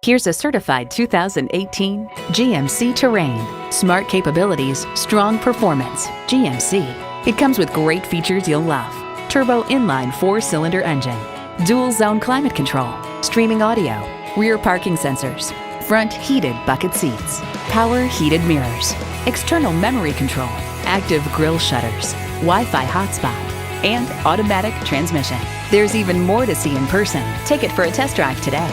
Here's a certified 2018 GMC Terrain. Smart capabilities, strong performance. GMC. It comes with great features you'll love. Turbo inline 4-cylinder engine. Dual zone climate control. Streaming audio. Rear parking sensors. Front heated bucket seats. Power heated mirrors. External memory control. Active grille shutters. Wi-Fi hotspot. And automatic transmission. There's even more to see in person. Take it for a test drive today.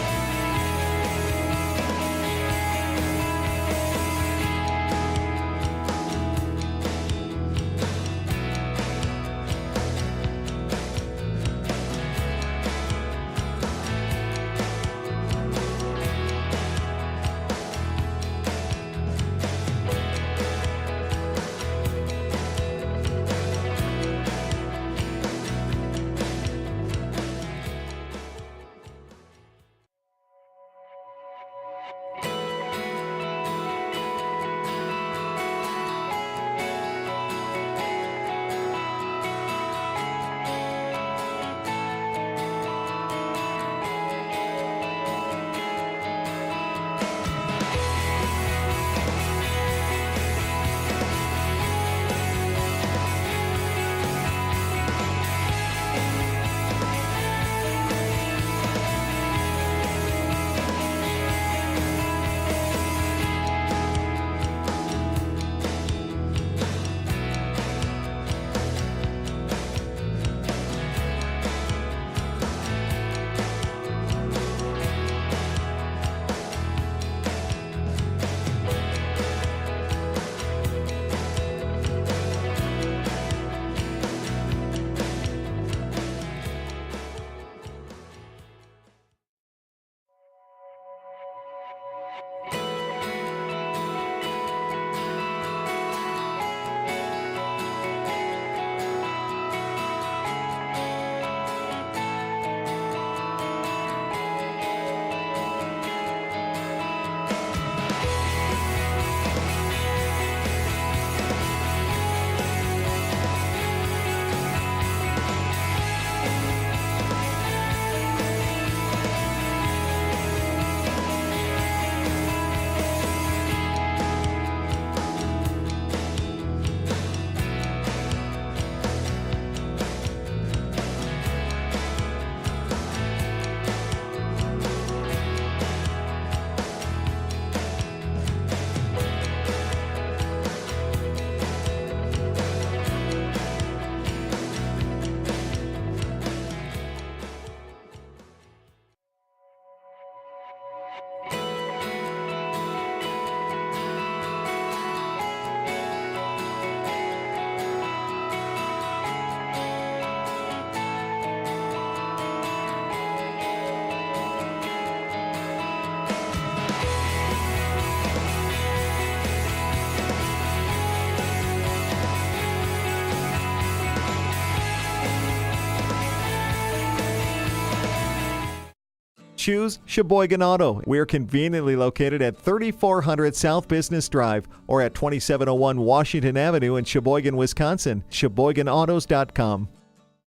Choose Sheboygan Auto. We're conveniently located at 3400 South Business Drive or at 2701 Washington Avenue in Sheboygan, Wisconsin. SheboyganAutos.com.